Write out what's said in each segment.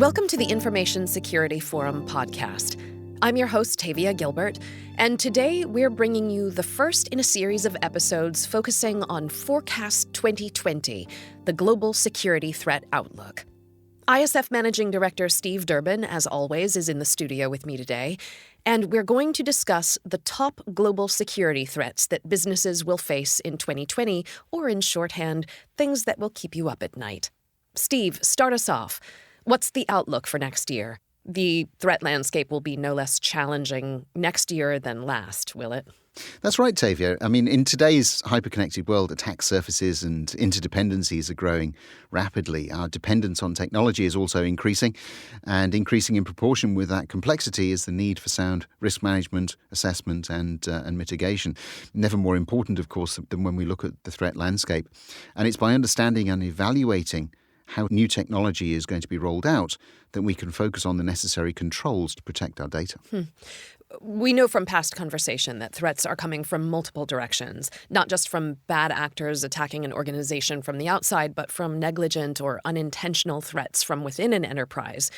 Welcome to the Information Security Forum podcast. I'm your host, Tavia Gilbert, and today we're bringing you the first in a series of episodes focusing on Forecast 2020, the Global Security Threat Outlook. ISF Managing Director Steve Durbin, as always, is in the studio with me today, and we're going to discuss the top global security threats that businesses will face in 2020, or in shorthand, things that will keep you up at night. Steve, start us off. What's the outlook for next year? The threat landscape will be no less challenging next year than last, will it? That's right, Tavia. I mean, in today's hyper-connected world, attack surfaces and interdependencies are growing rapidly. Our dependence on technology is also increasing, and increasing in proportion with that complexity is the need for sound risk management, assessment and mitigation. Never more important, of course, than when we look at the threat landscape. And it's by understanding and evaluating how new technology is going to be rolled out that we can focus on the necessary controls to protect our data. We know from past conversation that threats are coming from multiple directions, not just from bad actors attacking an organization from the outside, but from negligent or unintentional threats from within an enterprise.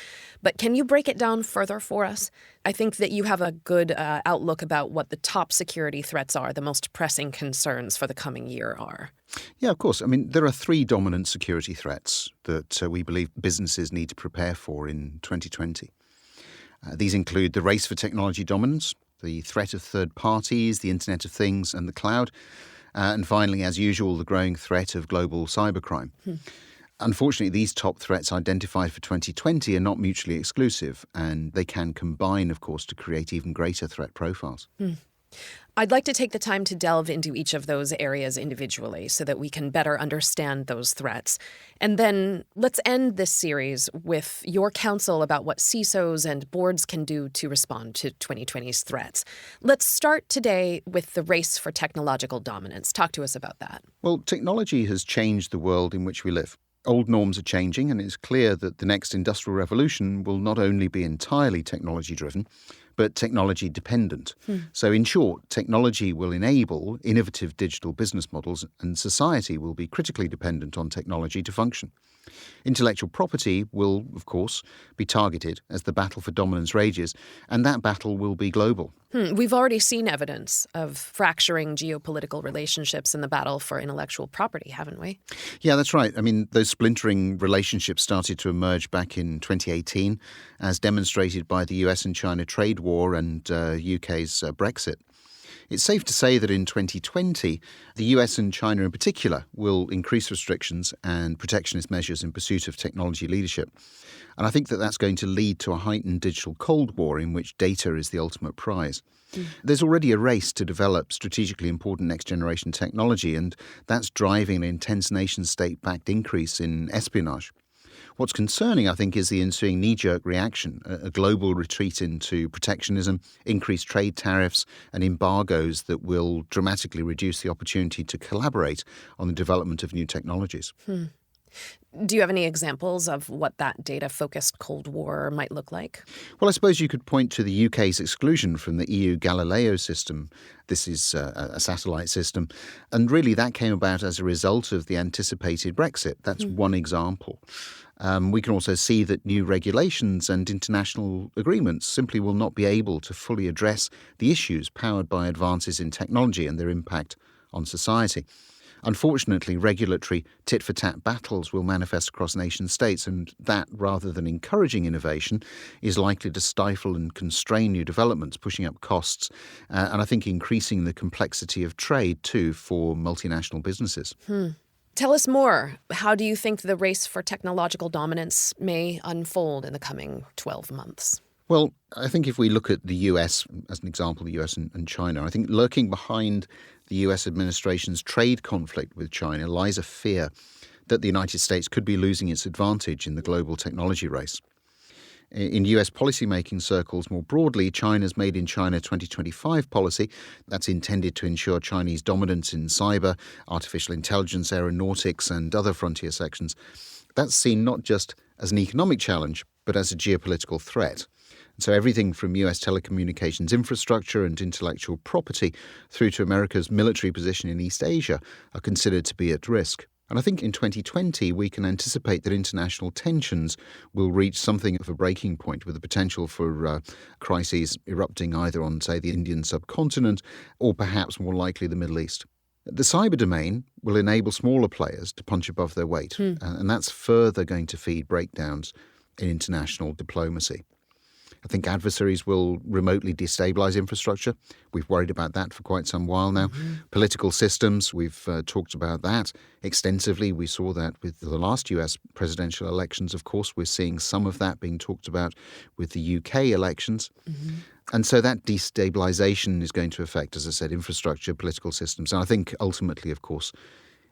But can you break it down further for us? I think that you have a good outlook about what the top security threats are, the most pressing concerns for the coming year are. Yeah, of course. I mean, there are three dominant security threats that we believe businesses need to prepare for in 2020. These include the race for technology dominance, the threat of third parties, the Internet of Things and the cloud, and finally, as usual, the growing threat of global cybercrime. Unfortunately, these top threats identified for 2020 are not mutually exclusive, and they can combine, of course, to create even greater threat profiles. I'd like to take the time to delve into each of those areas individually so that we can better understand those threats. And then let's end this series with your counsel about what CISOs and boards can do to respond to 2020's threats. Let's start today with the race for technological dominance. Talk to us about that. Well, technology has changed the world in which we live. Old norms are changing, and it's clear that the next industrial revolution will not only be entirely technology-driven, but technology-dependent. So in short, technology will enable innovative digital business models, and society will be critically dependent on technology to function. Intellectual property will, of course, be targeted as the battle for dominance rages, and that battle will be global. We've already seen evidence of fracturing geopolitical relationships in the battle for intellectual property, haven't we? Yeah, that's right. I mean, those splintering relationships started to emerge back in 2018, as demonstrated by the US and China trade war and UK's Brexit. It's safe to say that in 2020, the US and China in particular will increase restrictions and protectionist measures in pursuit of technology leadership. And I think that that's going to lead to a heightened digital Cold War in which data is the ultimate prize. There's already a race to develop strategically important next-generation technology, and that's driving an intense nation-state-backed increase in espionage. What's concerning, I think, is the ensuing knee-jerk reaction, a global retreat into protectionism, increased trade tariffs and embargoes that will dramatically reduce the opportunity to collaborate on the development of new technologies. Do you have any examples of what that data-focused Cold War might look like? Well, I suppose you could point to the UK's exclusion from the EU Galileo system. This is a satellite system. And really that came about as a result of the anticipated Brexit. That's one example. We can also see that new regulations and international agreements simply will not be able to fully address the issues powered by advances in technology and their impact on society. Unfortunately, regulatory tit-for-tat battles will manifest across nation states, and that, rather than encouraging innovation, is likely to stifle and constrain new developments, pushing up costs, and I think increasing the complexity of trade, too, for multinational businesses. Tell us more. How do you think the race for technological dominance may unfold in the coming 12 months? Well, I think if we look at the US, as an example, the US and China, I think lurking behind the US administration's trade conflict with China lies a fear that the United States could be losing its advantage in the global technology race. In US policymaking circles more broadly, China's Made in China 2025 policy, that's intended to ensure Chinese dominance in cyber, artificial intelligence, aeronautics and other frontier sections, that's seen not just as an economic challenge, but as a geopolitical threat. So everything from US telecommunications infrastructure and intellectual property through to America's military position in East Asia are considered to be at risk. And I think in 2020, we can anticipate that international tensions will reach something of a breaking point, with the potential for crises erupting either on, say, the Indian subcontinent or perhaps more likely the Middle East. The cyber domain will enable smaller players to punch above their weight, and that's further going to feed breakdowns in international diplomacy. I think adversaries will remotely destabilize infrastructure. We've worried about that for quite some while now. Political systems, we've talked about that extensively. We saw that with the last US presidential elections. Of course, we're seeing some of that being talked about with the UK elections. And so that destabilization is going to affect, as I said, infrastructure, political systems, and I think ultimately, of course,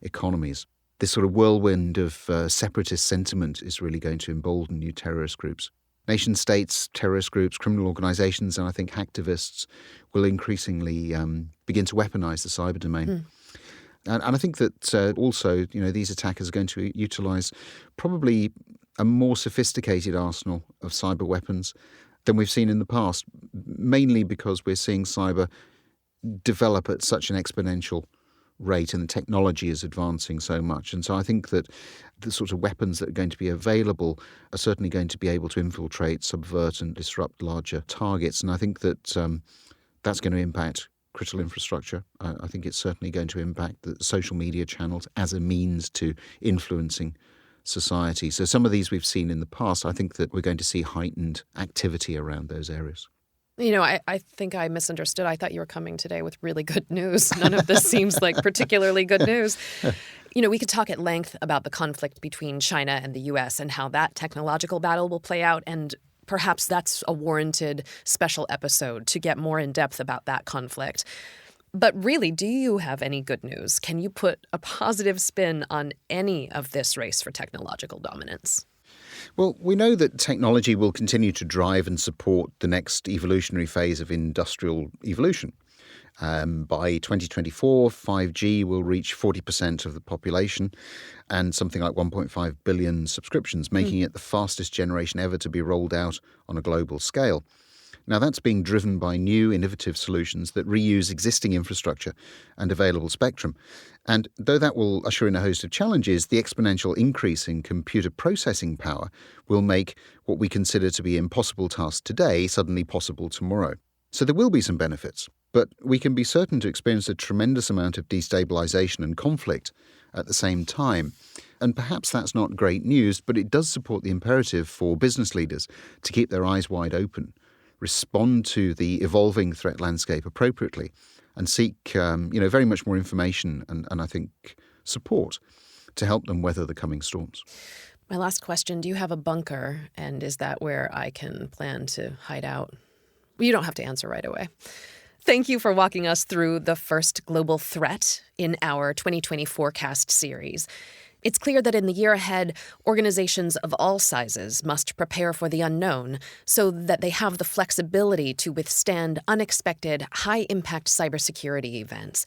economies. This sort of whirlwind of separatist sentiment is really going to embolden new terrorist groups. Nation states, terrorist groups, criminal organizations, and I think hacktivists will increasingly begin to weaponize the cyber domain. And I think that also, these attackers are going to utilize probably a more sophisticated arsenal of cyber weapons than we've seen in the past, mainly because we're seeing cyber develop at such an exponential rate and the technology is advancing so much. And so I think that the sort of weapons that are going to be available are certainly going to be able to infiltrate, subvert and disrupt larger targets. And I think that that's going to impact critical infrastructure. I think it's certainly going to impact the social media channels as a means to influencing society. So some of these we've seen in the past. I think that we're going to see heightened activity around those areas. I think I misunderstood. I thought you were coming today with really good news. None of this seems like particularly good news. We could talk at length about the conflict between China and the U.S. and how that technological battle will play out. And perhaps that's a warranted special episode to get more in depth about that conflict. But really, do you have any good news? Can you put a positive spin on any of this race for technological dominance? Well, we know that technology will continue to drive and support the next evolutionary phase of industrial evolution. By 2024, 5G will reach 40% of the population and something like 1.5 billion subscriptions, making it the fastest generation ever to be rolled out on a global scale. Now, that's being driven by new innovative solutions that reuse existing infrastructure and available spectrum. And though that will usher in a host of challenges, the exponential increase in computer processing power will make what we consider to be impossible tasks today suddenly possible tomorrow. So there will be some benefits, but we can be certain to experience a tremendous amount of destabilization and conflict at the same time. And perhaps that's not great news, but it does support the imperative for business leaders to keep their eyes wide open, respond to the evolving threat landscape appropriately, and seek very much more information and I think support to help them weather the coming storms. My last question, do you have a bunker, and is that where I can plan to hide out? You don't have to answer right away. Thank you for walking us through the first global threat in our 2020 forecast series. It's clear that in the year ahead, organizations of all sizes must prepare for the unknown so that they have the flexibility to withstand unexpected, high-impact cybersecurity events.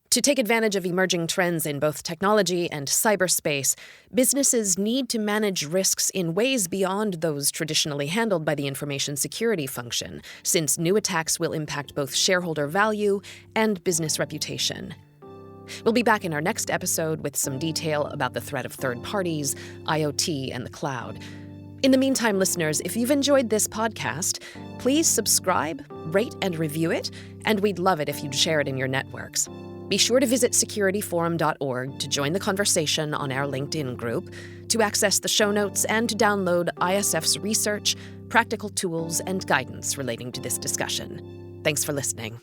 To take advantage of emerging trends in both technology and cyberspace, businesses need to manage risks in ways beyond those traditionally handled by the information security function, since new attacks will impact both shareholder value and business reputation. We'll be back in our next episode with some detail about the threat of third parties, IoT, and the cloud. In the meantime, listeners, if you've enjoyed this podcast, please subscribe, rate, and review it, and we'd love it if you'd share it in your networks. Be sure to visit securityforum.org to join the conversation on our LinkedIn group, to access the show notes, and to download ISF's research, practical tools, and guidance relating to this discussion. Thanks for listening.